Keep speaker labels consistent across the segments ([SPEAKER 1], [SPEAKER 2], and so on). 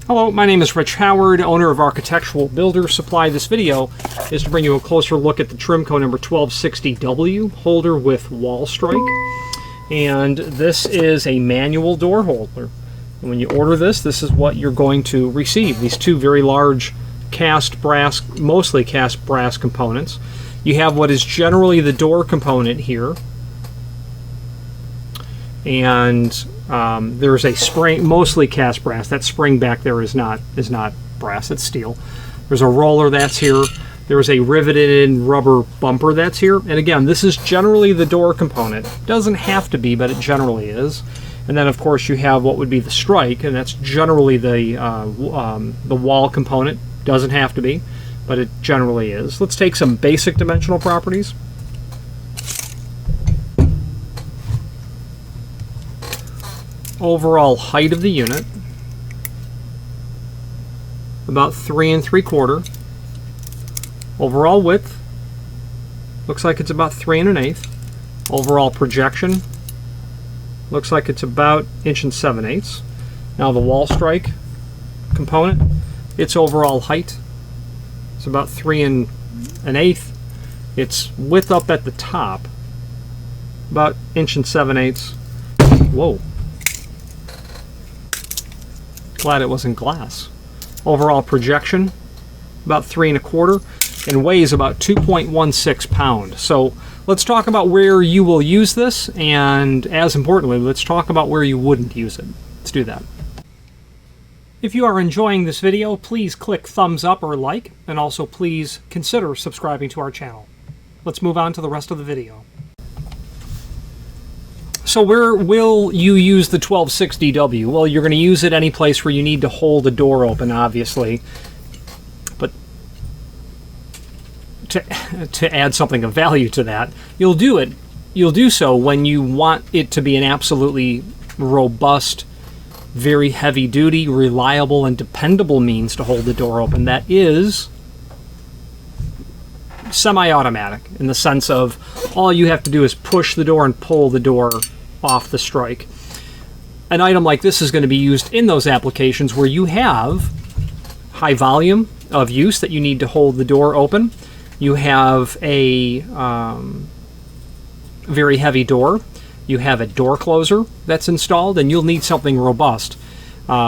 [SPEAKER 1] Hello, my name is Rich Howard, owner of Architectural Builder Supply. This video is to bring you a closer look at the Trimco number 1260W holder with wall strike. And this is a manual door holder. And when you order this, this is what you're going to receive. These two very large cast brass, mostly cast brass components. You have what is generally the door component here. And there's a spring, mostly cast brass. That spring back there is not brass, it's steel. There's a roller that's here. There's a riveted in rubber bumper that's here. And again, this is generally the door component. Doesn't have to be, but it generally is. And then of course you have what would be the strike, and that's generally the wall component. Doesn't have to be, but it generally is. Let's take some basic dimensional properties. Overall height of the unit, about 3 3/4. Overall width, looks like it's about 3 1/8. Overall projection, looks like it's about 1 7/8. Now the wall strike component, its overall height, it's about 3 1/8. Its width up at the top, about 1 7/8. Whoa. Glad it wasn't glass. Overall projection, about 3 1/4, and weighs about 2.16 pounds. So let's talk about where you will use this, and as importantly, let's talk about where you wouldn't use it. Let's do that. If you are enjoying this video, please click thumbs up or like, and also please consider subscribing to our channel. Let's move on to the rest of the video. So where will you use the 1260W? Well, you're going to use it any place where you need to hold a door open, obviously. But to add something of value to that, you'll do so when you want it to be an absolutely robust, very heavy-duty, reliable, and dependable means to hold the door open. That is semi-automatic, in the sense of all you have to do is push the door and pull the door off the strike. An item like this is going to be used in those applications where you have high volume of use that you need to hold the door open. You have a very heavy door. You have a door closer that's installed, and you'll need something robust.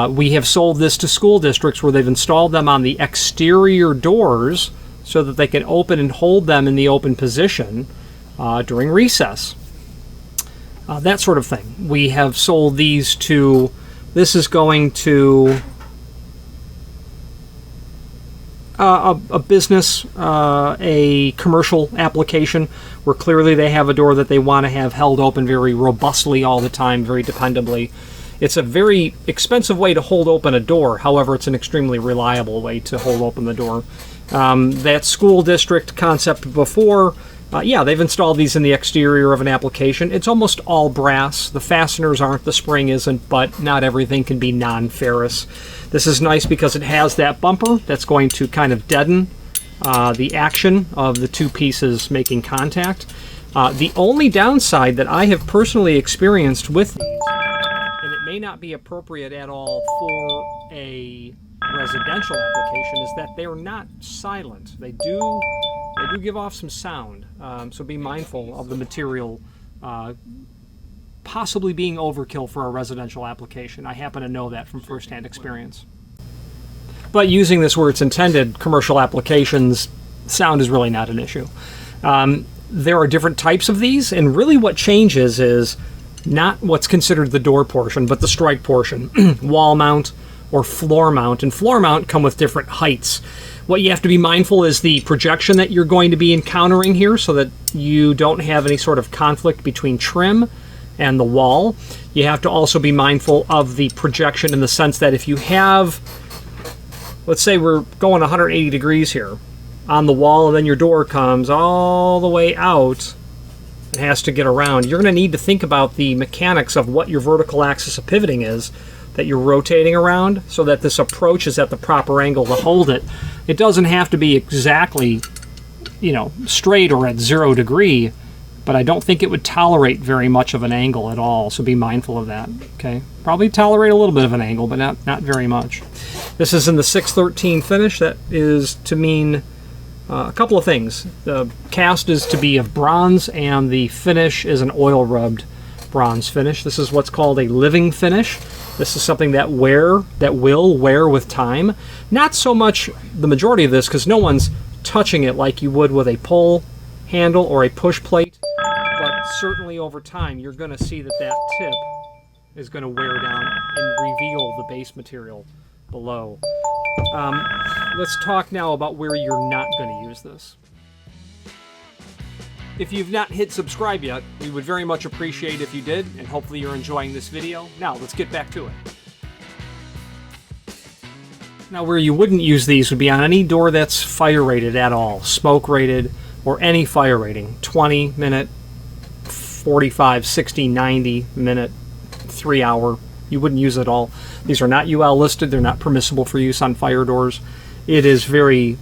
[SPEAKER 1] We have sold this to school districts where they've installed them on the exterior doors so that they can open and hold them in the open position during recess. That sort of thing. We have sold these to, this is going to a business, a commercial application where clearly they have a door that they want to have held open very robustly all the time, very dependably. It's a very expensive way to hold open a door. However, it's an extremely reliable way to hold open the door. That school district concept before, yeah, they've installed these in the exterior of an application. It's almost all brass. The fasteners aren't, the spring isn't, but not everything can be non-ferrous. This is nice because it has that bumper that's going to kind of deaden the action of the two pieces making contact. The only downside that I have personally experienced with these, and it may not be appropriate at all for a residential application, is that they're not silent. They do give off some sound, so be mindful of the material possibly being overkill for a residential application. I happen to know that from first-hand experience. But using this where it's intended, commercial applications, sound is really not an issue. There are different types of these, and really what changes is not what's considered the door portion, but the strike portion. Wall mount or floor mount, and floor mount come with different heights. What you have to be mindful is the projection that you're going to be encountering here so that you don't have any sort of conflict between trim and the wall. You have to also be mindful of the projection in the sense that if you have, let's say we're going 180 degrees here on the wall, and then your door comes all the way out It has to get around. You're going to need to think about the mechanics of what your vertical axis of pivoting is that you're rotating around so that this approach is at the proper angle to hold it. It doesn't have to be exactly, you know, straight or at 0 degree, but I don't think it would tolerate very much of an angle at all, so be mindful of that. Okay, probably tolerate a little bit of an angle, but not very much. This is in the 613 finish. That is to mean a couple of things. The cast is to be of bronze, and the finish is an oil-rubbed bronze finish. This is what's called a living finish. This is something that will wear with time. Not so much the majority of this, because no one's touching it like you would with a pull handle or a push plate, but certainly over time you're going to see that that tip is going to wear down and reveal the base material below. Let's talk now about where you're not going to use this. If you've not hit subscribe yet, we would very much appreciate if you did, and hopefully you're enjoying this video. Now, let's get back to it. Now, where you wouldn't use these would be on any door that's fire rated at all, smoke rated, or any fire rating. 20 minute, 45, 60, 90 minute, 3 hour. You wouldn't use it at all. These are not UL listed. They're not permissible for use on fire doors. It is very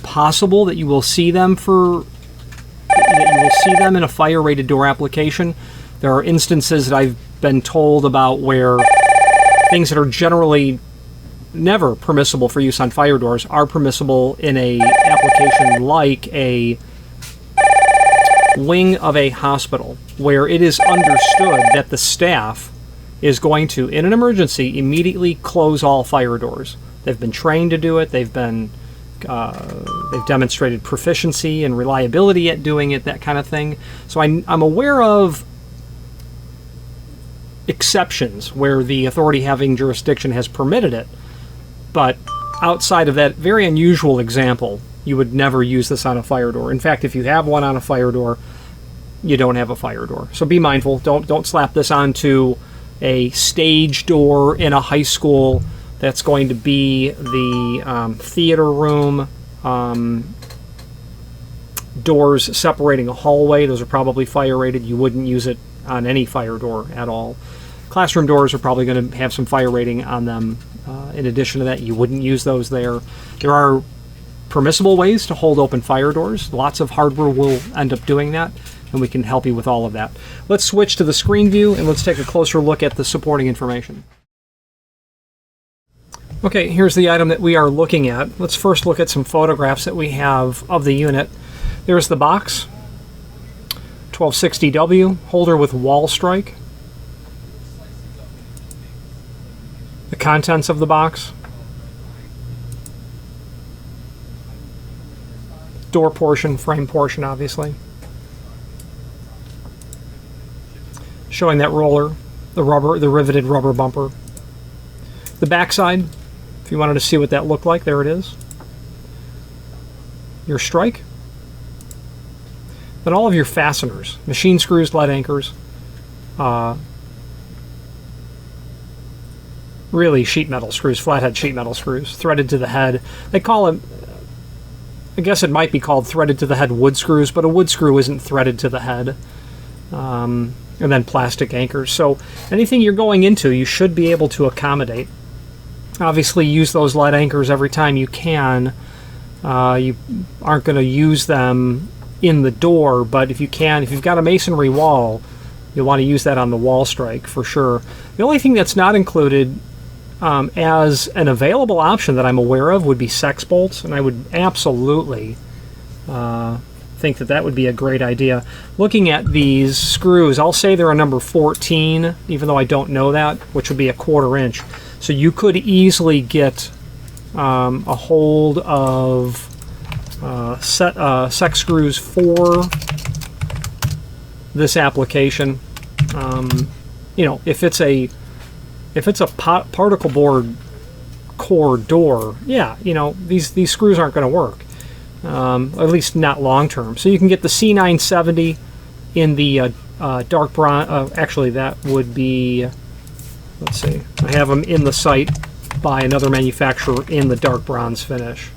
[SPEAKER 1] possible that you will see them in a fire rated door application. There are instances that I've been told about where things that are generally never permissible for use on fire doors are permissible in a application like a wing of a hospital, where it is understood that the staff is going to, in an emergency, immediately close all fire doors. They've been trained to do it. They've demonstrated proficiency and reliability at doing it, that kind of thing. So I'm aware of exceptions where the authority having jurisdiction has permitted it, but outside of that very unusual example, you would never use this on a fire door. In fact, if you have one on a fire door, you don't have a fire door. So be mindful. Don't slap this onto a stage door in a high school that's going to be the theater room, doors separating a hallway. Those are probably fire rated. You wouldn't use it on any fire door at all. Classroom doors are probably going to have some fire rating on them. In addition to that, you wouldn't use those there. There are permissible ways to hold open fire doors. Lots of hardware will end up doing that, and we can help you with all of that. Let's switch to the screen view and let's take a closer look at the supporting information. Okay, here's the item that we are looking at. Let's first look at some photographs that we have of the unit. There's the box, 1260W, holder with wall strike. The contents of the box. Door portion, frame portion, obviously. Showing that roller, the riveted rubber bumper. The backside, if you wanted to see what that looked like, there it is. Your strike. Then all of your fasteners, machine screws, lead anchors, really sheet metal screws, flathead sheet metal screws, threaded to the head. They call them, I guess it might be called threaded to the head wood screws, but a wood screw isn't threaded to the head. And then plastic anchors. So anything you're going into, you should be able to accommodate. Obviously, use those lead anchors every time you can. You aren't going to use them in the door, but if you can, if you've got a masonry wall, you'll want to use that on the wall strike for sure. The only thing that's not included as an available option that I'm aware of would be sex bolts, and I would absolutely think that would be a great idea. Looking at these screws, I'll say they're a number 14, even though I don't know that, which would be a 1/4 inch. So you could easily get a hold of sex screws for this application. You know, if it's a particle board core door, yeah, you know, these screws aren't going to work. At least not long term. So you can get the C970 in the dark bronze. Actually, that would be, let's see, I have them in the site by another manufacturer in the dark bronze finish.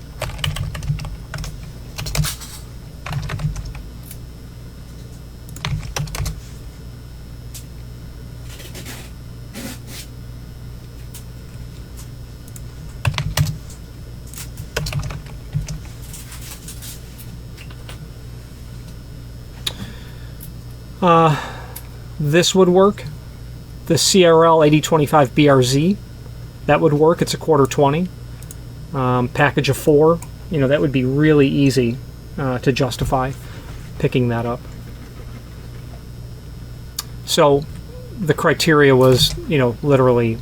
[SPEAKER 1] This would work. The CRL 8025 BRZ, that would work. It's a quarter 20. Package of 4, you know, that would be really easy to justify picking that up. So the criteria was, you know, literally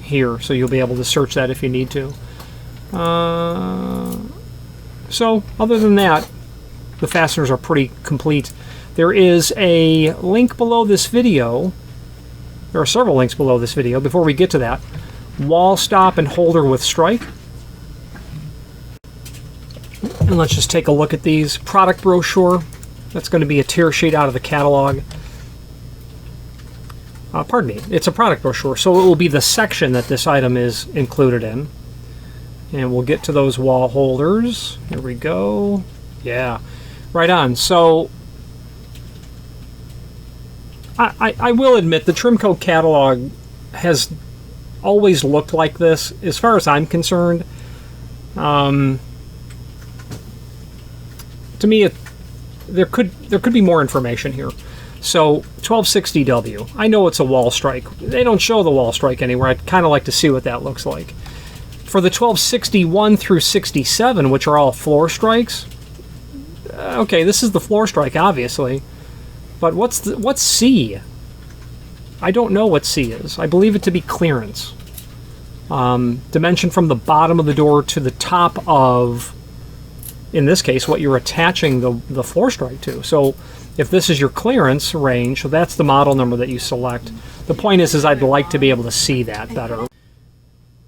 [SPEAKER 1] here, so you'll be able to search that if you need to. So other than that, the fasteners are pretty complete. There is a link below this video. There are several links below this video. Before we get to that, wall stop and holder with strike. And let's just take a look at these. Product brochure. That's going to be a tear sheet out of the catalog. Pardon me, it's a product brochure, so it will be the section that this item is included in. And we'll get to those wall holders. Here we go. Yeah, right on. So I will admit the Trimco catalog has always looked like this, as far as I'm concerned. To me, there could be more information here. So 1260W, I know it's a wall strike. They don't show the wall strike anywhere. I'd kind of like to see what that looks like. For the 1261 through 67, which are all floor strikes, okay, this is the floor strike, obviously. But what's C? I don't know what C is. I believe it to be clearance. Dimension from the bottom of the door to the top of, in this case, what you're attaching the floor strike to. So if this is your clearance range, so that's the model number that you select. The point is I'd like to be able to see that better.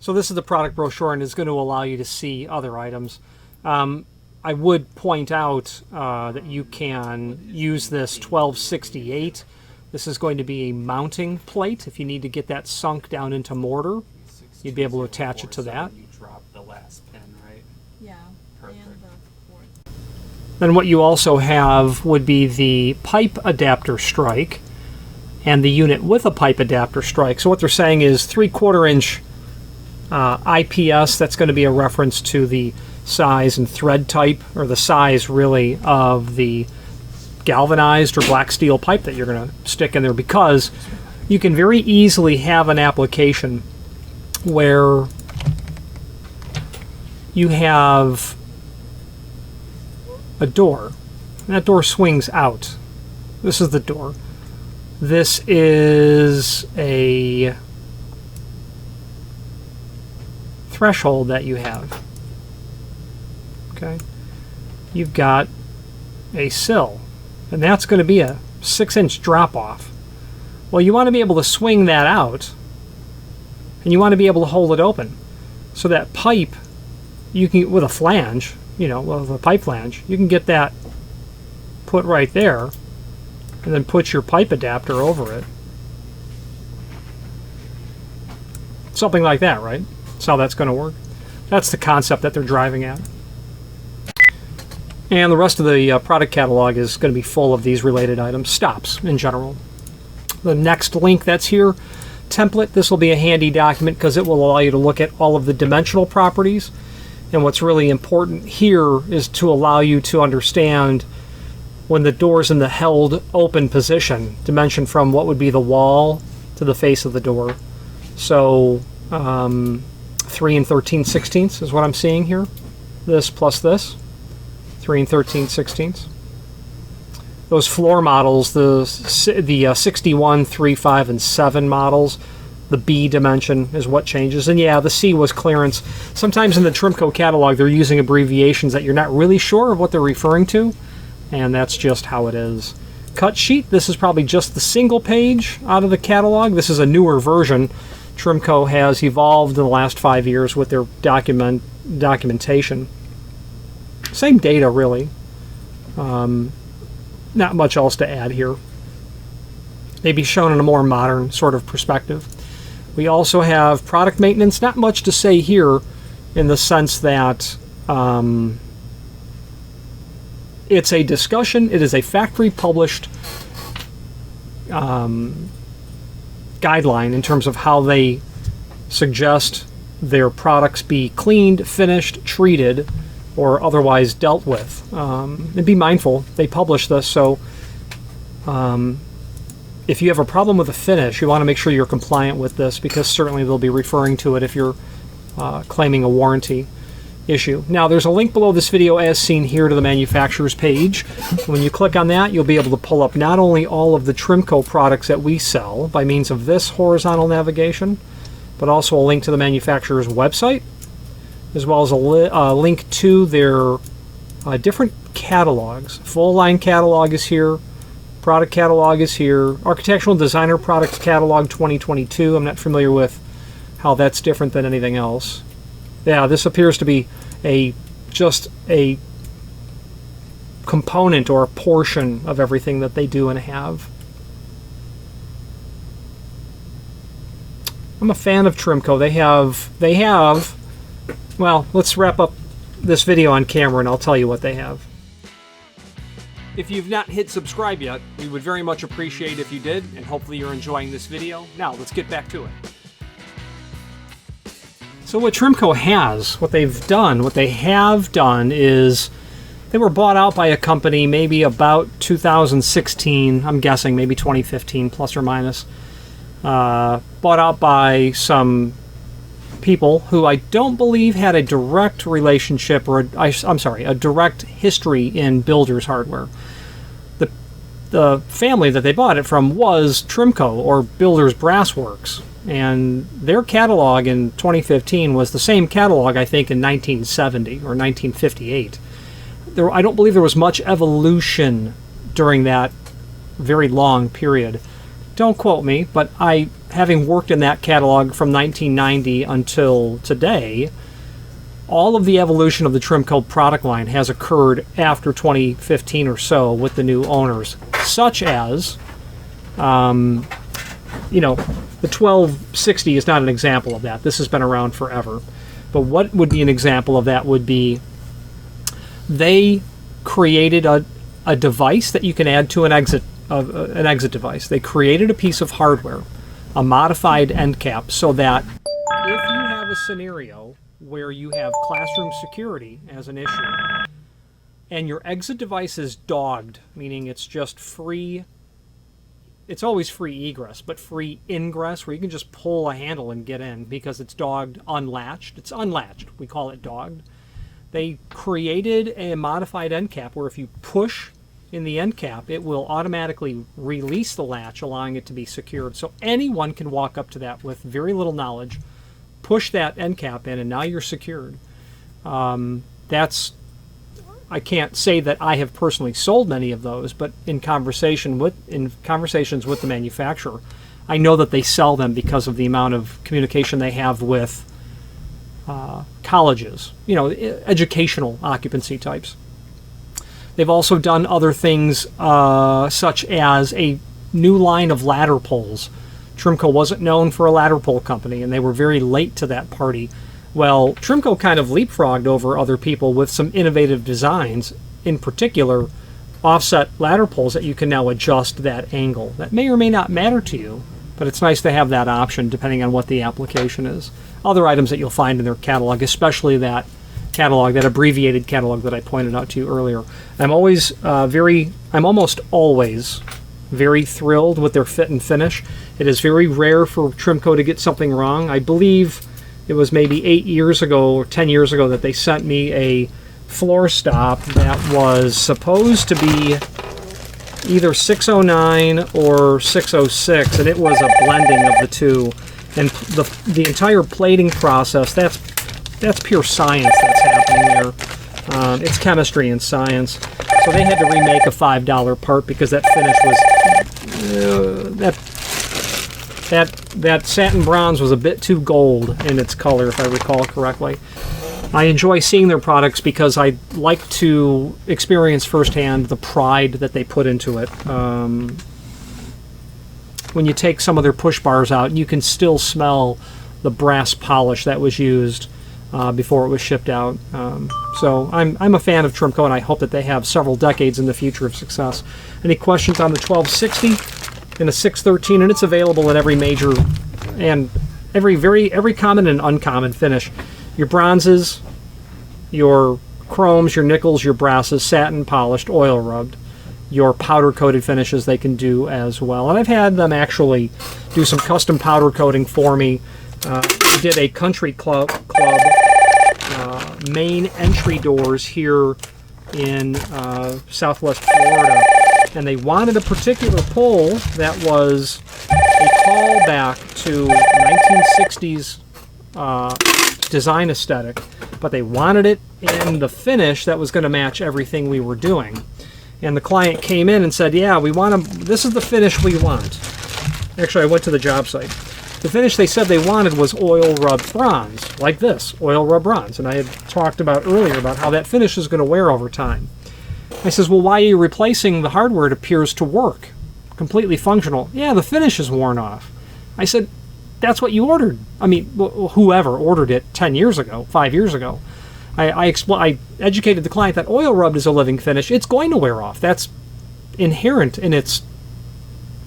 [SPEAKER 1] So this is the product brochure, and it's going to allow you to see other items. I would point out that you can use this 1268. This is going to be a mounting plate. If you need to get that sunk down into mortar, you'd be able to attach it to that.
[SPEAKER 2] You drop the last pin, right?
[SPEAKER 3] Yeah.
[SPEAKER 2] Perfect.
[SPEAKER 3] And the fourth.
[SPEAKER 1] Then what you also have would be the pipe adapter strike and the unit with a pipe adapter strike. So what they're saying is 3/4 inch IPS. That's going to be a reference to the size and thread type, or the size really, of the galvanized or black steel pipe that you're going to stick in there, because you can very easily have an application where you have a door, and that door swings out. This is the door. This is a threshold that you have. Okay, you've got a sill, and that's going to be a 6-inch drop off. Well, you want to be able to swing that out, and you want to be able to hold it open, so that pipe, you can, with a flange, you know, with a pipe flange, you can get that put right there, and then put your pipe adapter over it. Something like that, right? That's how that's going to work. That's the concept that they're driving at. And the rest of the product catalog is going to be full of these related items, stops in general. The next link that's here, template, this will be a handy document because it will allow you to look at all of the dimensional properties. And what's really important here is to allow you to understand when the door's in the held open position, dimension from what would be the wall to the face of the door. So 3 13/16 is what I'm seeing here. This plus this. 3 13/16. Those floor models, the 61, 3, 5, and 7 models, the B dimension is what changes. And yeah, the C was clearance. Sometimes in the Trimco catalog, they're using abbreviations that you're not really sure of what they're referring to, and that's just how it is. Cut sheet, this is probably just the single page out of the catalog. This is a newer version. Trimco has evolved in the last 5 years with their documentation. Same data, really. Not much else to add here. Maybe shown in a more modern sort of perspective. We also have product maintenance. Not much to say here in the sense that it's a discussion. It is a factory-published guideline in terms of how they suggest their products be cleaned, finished, treated, or otherwise dealt with. And be mindful, they publish this, so If you have a problem with the finish, you want to make sure you're compliant with this, because certainly they'll be referring to it if you're claiming a warranty issue. Now, there's a link below this video as seen here to the manufacturer's page. When you click on that, you'll be able to pull up not only all of the Trimco products that we sell by means of this horizontal navigation, but also a link to the manufacturer's website, as well as a link to their different catalogs. Full line catalog is here. Product catalog is here. Architectural Designer Products Catalog 2022. I'm not familiar with how that's different than anything else. Yeah, this appears to be just a component or a portion of everything that they do and have. I'm a fan of Trimco. They have, well, let's wrap up this video on camera and I'll tell you what they have. If you've not hit subscribe yet, we would very much appreciate if you did, and hopefully you're enjoying this video. Now, let's get back to it. So what Trimco has, what they have done is they were bought out by a company maybe about 2016, I'm guessing maybe 2015 plus or minus. Bought out by some people who I don't believe had a direct relationship or a direct history in builders hardware. The family that they bought it from was Trimco, or Builders Brass Works, and their catalog in 2015 was the same catalog I think in 1970 or 1958. I don't believe there was much evolution during that very long period. Don't quote me, but having worked in that catalog from 1990 until today, all of the evolution of the Trimco product line has occurred after 2015 or so with the new owners, such as, the 1260 is not an example of that. This has been around forever. But what would be an example of that would be they created a device that you can add to an exit device. They created a piece of hardware, a modified end cap, so that if you have a scenario where you have classroom security as an issue and your exit device is dogged, meaning it's just free, it's always free egress, but free ingress where you can just pull a handle and get in because it's dogged, unlatched. It's unlatched. We call it dogged. They created a modified end cap where if you push in the end cap, it will automatically release the latch, allowing it to be secured. So anyone can walk up to that with very little knowledge, push that end cap in, and now you're secured. I can't say that I have personally sold many of those, but in conversations with the manufacturer, I know that they sell them because of the amount of communication they have with colleges, educational occupancy types. They've also done other things such as a new line of ladder poles. Trimco wasn't known for a ladder pole company, and they were very late to that party. Well, Trimco kind of leapfrogged over other people with some innovative designs, in particular offset ladder poles that you can now adjust that angle. That may or may not matter to you, but it's nice to have that option depending on what the application is. Other items that you'll find in their catalog, especially that catalog, that abbreviated catalog that I pointed out to you earlier. I'm almost always very thrilled with their fit and finish. It is very rare for Trimco to get something wrong. I believe it was maybe 8 years ago or 10 years ago that they sent me a floor stop that was supposed to be either 609 or 606, and it was a blending of the two. And the entire plating process, that's pure science that's happening there. It's chemistry and science. So they had to remake a $5 part because that finish was that satin bronze was a bit too gold in its color, if I recall correctly. I enjoy seeing their products because I like to experience firsthand the pride that they put into it. When you take some of their push bars out, you can still smell the brass polish that was used before it was shipped out. So I'm a fan of Trimco, and I hope that they have several decades in the future of success. Any questions on the 1260 and the 613? And it's available in every major and every common and uncommon finish. Your bronzes, your chromes, your nickels, your brasses, satin, polished, oil rubbed. your powder coated finishes, they can do as well. And I've had them actually do some custom powder coating for me. We did a country club main entry doors here in Southwest Florida, and they wanted a particular pole that was a callback to 1960s design aesthetic, but they wanted it in the finish that was going to match everything we were doing. And the client came in and said, yeah, we want to, this is the finish we want. Actually, I went to the job site. The finish they said they wanted was oil rubbed bronze, like this, oil rubbed bronze. And I had talked about earlier about how that finish is going to wear over time. I says, well, why are you replacing the hardware? It appears to work, completely functional. Yeah, the finish is worn off. I said, that's what you ordered. I mean, whoever ordered it 10 years ago, 5 years ago. I educated the client that oil rubbed is a living finish. It's going to wear off. That's inherent in its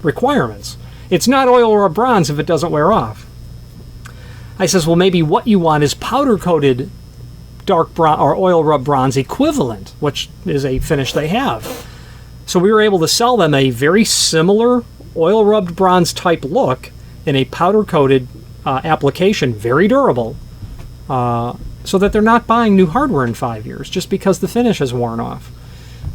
[SPEAKER 1] requirements. It's not oil rubbed bronze if it doesn't wear off. I says, well, maybe what you want is powder coated dark bronze or oil rubbed bronze equivalent, which is a finish they have. So we were able to sell them a very similar oil rubbed bronze type look in a powder coated application, very durable, so that they're not buying new hardware in 5 years just because the finish has worn off.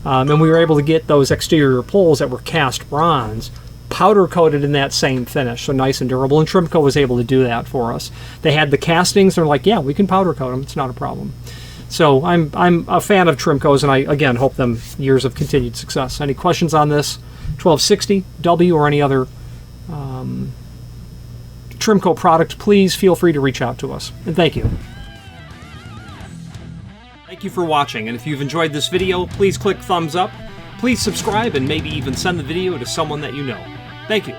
[SPEAKER 1] And we were able to get those exterior poles that were cast bronze powder coated in that same finish, so nice and durable. And Trimco was able to do that for us. They had the castings. They're like, yeah, we can powder coat them. It's not a problem. So I'm a fan of Trimco's, and I again hope them years of continued success. Any questions on this 1260W or any other Trimco product, please feel free to reach out to us. And thank you. Thank you for watching, and if you've enjoyed this video, please click thumbs up, please subscribe, and maybe even send the video to someone that you know. Thank you.